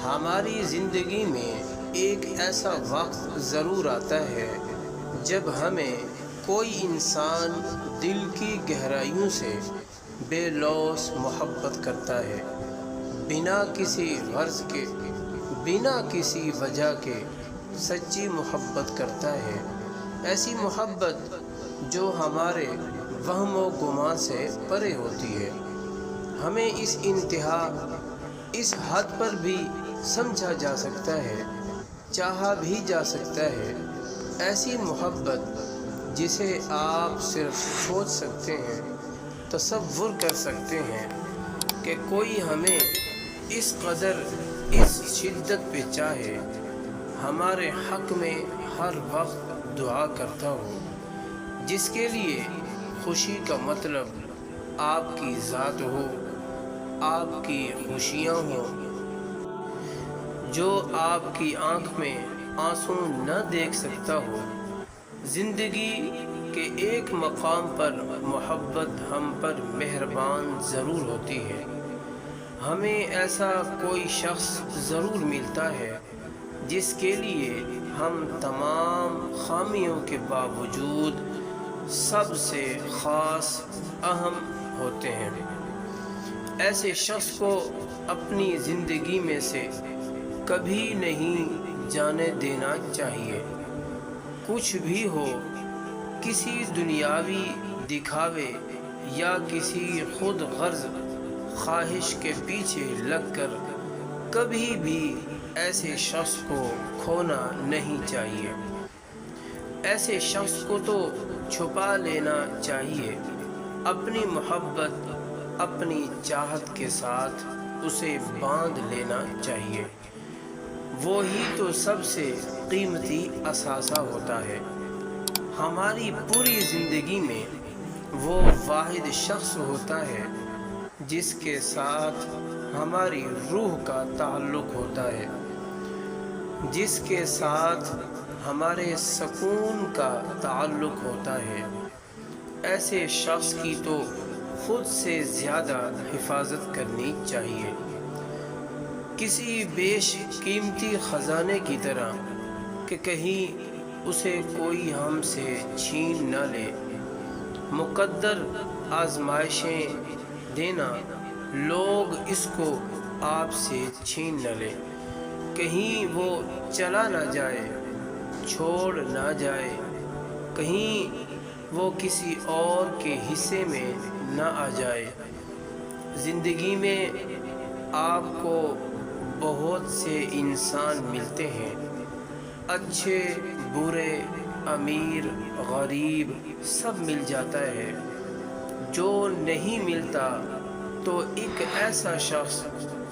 ہماری زندگی میں ایک ایسا وقت ضرور آتا ہے جب ہمیں کوئی انسان دل کی گہرائیوں سے بے لوث محبت کرتا ہے، بنا کسی غرض کے، بنا کسی وجہ کے سچی محبت کرتا ہے۔ ایسی محبت جو ہمارے وہم و گمان سے پرے ہوتی ہے۔ ہمیں اس انتہا، اس حد پر بھی سمجھا جا سکتا ہے، چاہا بھی جا سکتا ہے۔ ایسی محبت جسے آپ صرف سوچ سکتے ہیں، تصور کر سکتے ہیں کہ کوئی ہمیں اس قدر، اس شدت پہ چاہے، ہمارے حق میں ہر وقت دعا کرتا ہو، جس کے لیے خوشی کا مطلب آپ کی ذات ہو، آپ کی خوشیاں ہوں، جو آپ کی آنکھ میں آنسو نہ دیکھ سکتا ہو۔ زندگی کے ایک مقام پر محبت ہم پر مہربان ضرور ہوتی ہے۔ ہمیں ایسا کوئی شخص ضرور ملتا ہے جس کے لیے ہم تمام خامیوں کے باوجود سب سے خاص، اہم ہوتے ہیں۔ ایسے شخص کو اپنی زندگی میں سے کبھی نہیں جانے دینا چاہیے۔ کچھ بھی ہو، کسی دنیاوی دکھاوے یا کسی خود غرض خواہش کے پیچھے لگ کر کبھی بھی ایسے شخص کو کھونا نہیں چاہیے۔ ایسے شخص کو تو چھپا لینا چاہیے، اپنی محبت، اپنی چاہت کے ساتھ اسے باندھ لینا چاہیے۔ وہی تو سب سے قیمتی اثاثہ ہوتا ہے۔ ہماری پوری زندگی میں وہ واحد شخص ہوتا ہے جس کے ساتھ ہماری روح کا تعلق ہوتا ہے، جس کے ساتھ ہمارے سکون کا تعلق ہوتا ہے۔ ایسے شخص کی تو خود سے زیادہ حفاظت کرنی چاہیے، کسی بیش قیمتی خزانے کی طرح کہ کہیں اسے کوئی ہم سے چھین نہ لے۔ مقدر آزمائشیں دینا، لوگ اس کو آپ سے چھین نہ لیں، کہیں وہ چلا نہ جائے، چھوڑ نہ جائے، کہیں وہ کسی اور کے حصے میں نہ آ جائے۔ زندگی میں آپ کو بہت سے انسان ملتے ہیں، اچھے، برے، امیر، غریب، سب مل جاتا ہے۔ جو نہیں ملتا تو ایک ایسا شخص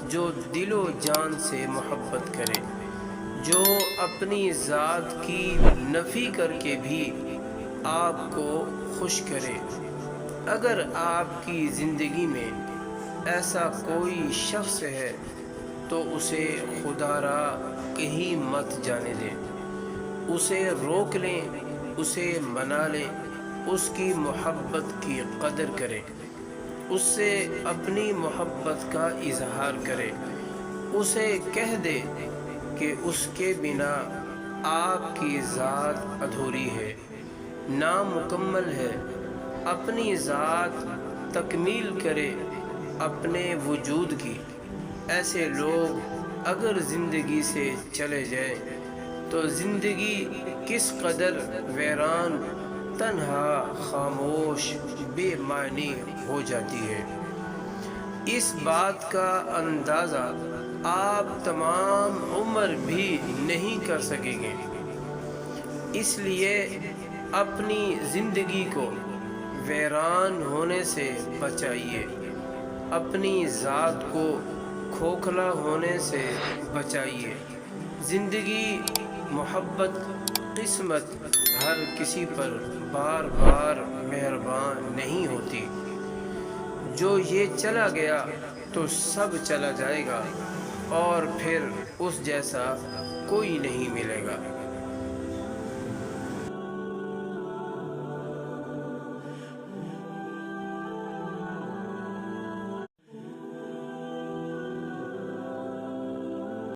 جو دل و جان سے محبت کرے، جو اپنی ذات کی نفی کر کے بھی آپ کو خوش کرے۔ اگر آپ کی زندگی میں ایسا کوئی شخص ہے تو اسے خدا را کہیں مت جانے دیں، اسے روک لیں، اسے منا لیں، اس کی محبت کی قدر کریں، اس سے اپنی محبت کا اظہار کریں، اسے کہہ دے کہ اس کے بنا آپ کی ذات ادھوری ہے، نامکمل ہے۔ اپنی ذات تکمیل کرے اپنے وجود کی۔ ایسے لوگ اگر زندگی سے چلے جائیں تو زندگی کس قدر ویران، تنہا، خاموش، بے معنی ہو جاتی ہے، اس بات کا اندازہ آپ تمام عمر بھی نہیں کر سکیں گے۔ اس لیے اپنی زندگی کو ویران ہونے سے بچائیے، اپنی ذات کو کھوکھلا ہونے سے بچائیے۔ زندگی، محبت، قسمت ہر کسی پر بار بار مہربان نہیں ہوتی۔ جو یہ چلا گیا تو سب چلا جائے گا، اور پھر اس جیسا کوئی نہیں ملے گا۔